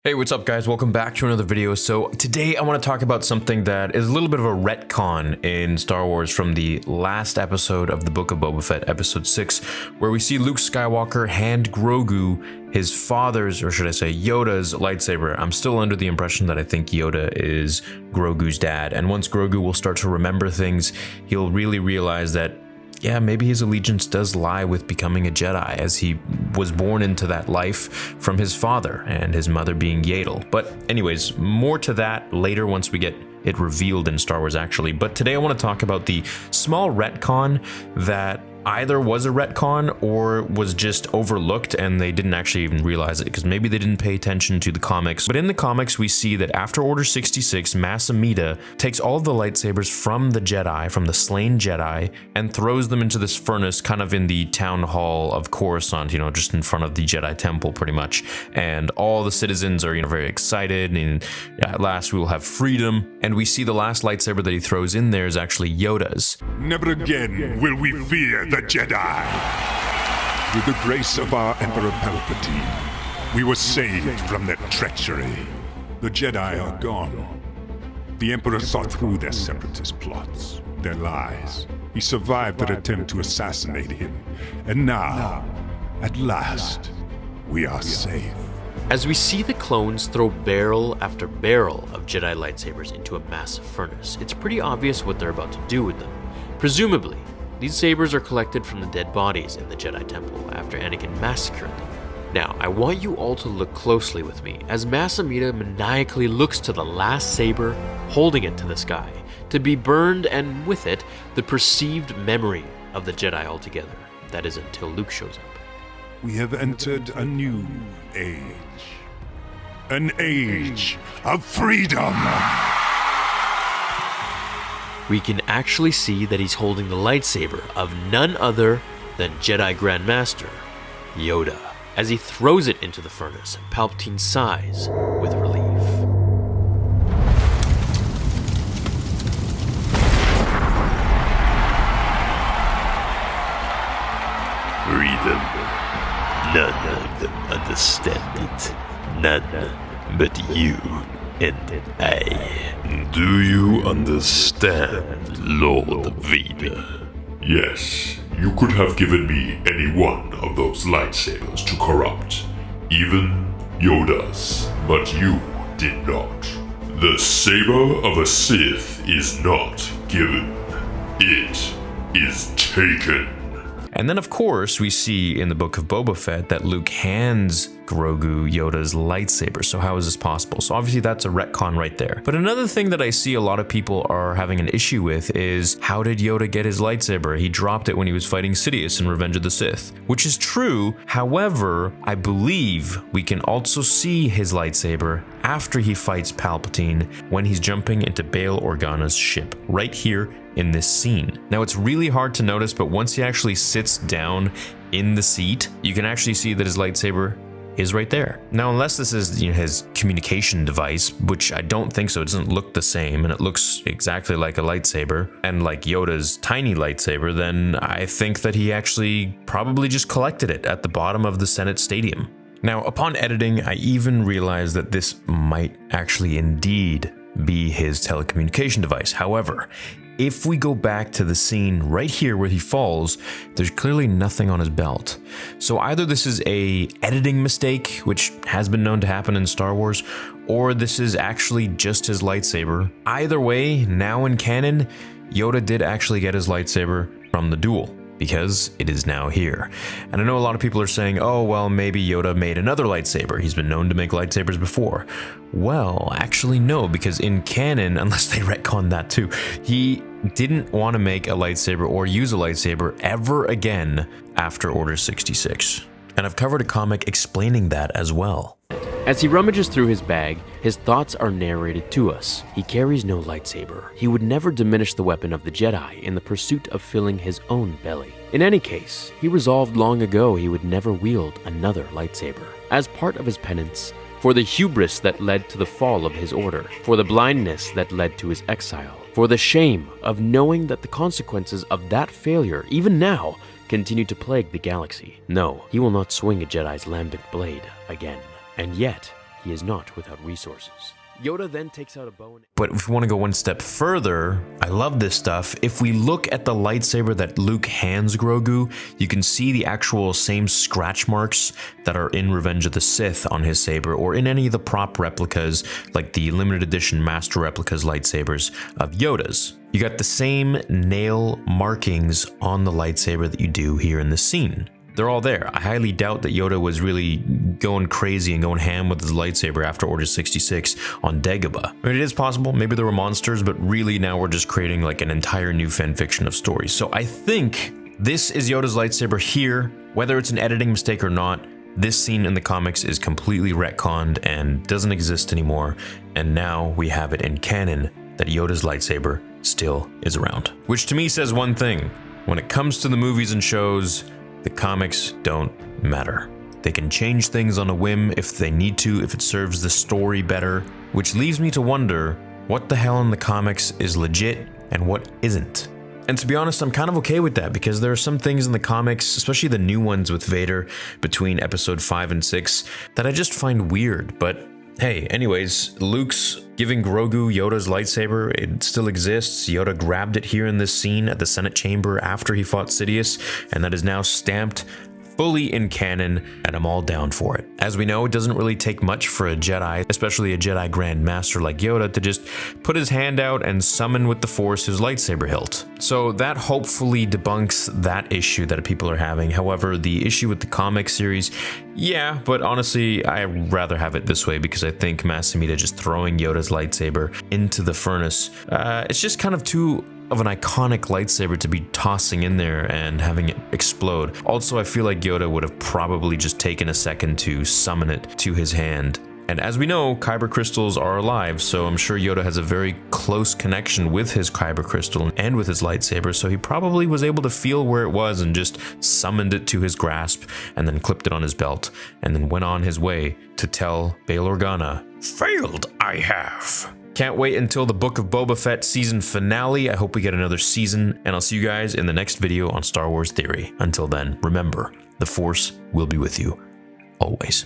Hey, what's up guys? Welcome back to another video. So today I want to talk about something that is a little bit of a retcon in Star Wars from the last episode of the Book of Boba Fett, episode 6, where we see Luke Skywalker hand Grogu his father's, or should I say Yoda's, lightsaber. I'm still under the impression that I think Yoda is Grogu's dad, and once Grogu will start to remember things, he'll really realize that yeah, maybe his allegiance does lie with becoming a Jedi, as he was born into that life from his father and his mother being Yaddle. But anyways, more to that later once we get it revealed in Star Wars actually. But today I want to talk about the small retcon that either was a retcon or was just overlooked and they didn't actually even realize it because maybe they didn't pay attention to the comics. But in the comics we see that after Order 66, Mas Amedda takes all of the lightsabers from the Jedi, from the slain Jedi, and throws them into this furnace kind of in the town hall of Coruscant, you know, just in front of the Jedi temple pretty much. And all the citizens are, you know, very excited, and at last we will have freedom. And we see the last lightsaber that he throws in there is actually Yoda's. Never again will we fear the Jedi. Through the grace of our Emperor Palpatine, we were saved from their treachery. The Jedi are gone. The Emperor saw through their separatist plots, their lies. He survived their attempt to assassinate him. And now, at last, we are safe. As we see the clones throw barrel after barrel of Jedi lightsabers into a massive furnace, it's pretty obvious what they're about to do with them. Presumably, these sabers are collected from the dead bodies in the Jedi Temple after Anakin massacred them. Now, I want you all to look closely with me as Mas Amedda maniacally looks to the last saber, holding it to the sky, to be burned, and with it, the perceived memory of the Jedi altogether. That is until Luke shows up. We have entered a new age. An age of freedom! We can actually see that he's holding the lightsaber of none other than Jedi Grandmaster Yoda, as he throws it into the furnace. Palpatine sighs with relief. Freedom. None of them understand it. None but you and I. Do you understand, Lord Vader? Yes, you could have given me any one of those lightsabers to corrupt, even Yoda's, but you did not. The saber of a Sith is not given, it is taken. And then of course we see in the Book of Boba Fett that Luke hands Grogu Yoda's lightsaber. So how is this possible? So obviously that's a retcon right there. But another thing that I see a lot of people are having an issue with is, how did Yoda get his lightsaber? He dropped it when he was fighting Sidious in Revenge of the Sith, which is true. However, I believe we can also see his lightsaber after he fights Palpatine when he's jumping into Bail Organa's ship, right here in this scene. Now it's really hard to notice, but once he actually sits down in the seat, you can actually see that his lightsaber is right there. Now, unless this is, you know, his communication device, which I don't think so, it doesn't look the same, and it looks exactly like a lightsaber, and like Yoda's tiny lightsaber, then I think that he actually probably just collected it at the bottom of the Senate Stadium. Now, upon editing, I even realized that this might actually indeed be his telecommunication device. However, if we go back to the scene right here where he falls, there's clearly nothing on his belt. So either this is a editing mistake, which has been known to happen in Star Wars, or this is actually just his lightsaber. Either way, now in canon, Yoda did actually get his lightsaber from the duel, because it is now here. And I know a lot of people are saying, oh, well, maybe Yoda made another lightsaber. He's been known to make lightsabers before. Well, actually no, because in canon, unless they retcon that too, he didn't want to make a lightsaber or use a lightsaber ever again after Order 66. And I've covered a comic explaining that as well. As he rummages through his bag, his thoughts are narrated to us. He carries no lightsaber. He would never diminish the weapon of the Jedi in the pursuit of filling his own belly. In any case, he resolved long ago he would never wield another lightsaber. As part of his penance, for the hubris that led to the fall of his order, for the blindness that led to his exile, for the shame of knowing that the consequences of that failure, even now, continue to plague the galaxy. No, he will not swing a Jedi's lambent blade again. And yet, he he is not without resources. Yoda then takes out a bow and... But if we want to go one step further, I love this stuff. If we look at the lightsaber that Luke hands Grogu, you can see the actual same scratch marks that are in Revenge of the Sith on his saber, or in any of the prop replicas, like the limited edition Master Replicas lightsabers of Yoda's. You got the same nail markings on the lightsaber that you do here in the scene. They're all there. I highly doubt that Yoda was really going crazy and going ham with his lightsaber after Order 66 on Dagobah. I mean, it is possible. Maybe there were monsters, but really now we're just creating like an entire new fanfiction of stories. So I think this is Yoda's lightsaber here. Whether it's an editing mistake or not, this scene in the comics is completely retconned and doesn't exist anymore. And now we have it in canon that Yoda's lightsaber still is around. Which to me says one thing. When it comes to the movies and shows, the comics don't matter. They can change things on a whim if they need to, if it serves the story better, which leaves me to wonder what the hell in the comics is legit and what isn't. And to be honest, I'm kind of okay with that, because there are some things in the comics, especially the new ones with Vader between episode 5 and 6, that I just find weird. But hey, anyways, Luke's giving Grogu Yoda's lightsaber. It still exists. Yoda grabbed it here in this scene at the Senate chamber after he fought Sidious, and that is now stamped fully in canon, and I'm all down for it. As we know, it doesn't really take much for a Jedi, especially a Jedi Grand Master like Yoda, to just put his hand out and summon with the Force his lightsaber hilt. So that hopefully debunks that issue that people are having. However, the issue with the comic series, yeah, but honestly, I'd rather have it this way, because I think Mas Amedda just throwing Yoda's lightsaber into the furnace, it's just kind of too of an iconic lightsaber to be tossing in there and having it explode. Also, I feel like Yoda would have probably just taken a second to summon it to his hand. And as we know, Kyber crystals are alive, so I'm sure Yoda has a very close connection with his Kyber crystal and with his lightsaber, so he probably was able to feel where it was and just summoned it to his grasp and then clipped it on his belt and then went on his way to tell Bail Organa, "Failed I have." Can't wait until the Book of Boba Fett season finale. I hope we get another season, and I'll see you guys in the next video on Star Wars Theory. Until then, remember, the Force will be with you always.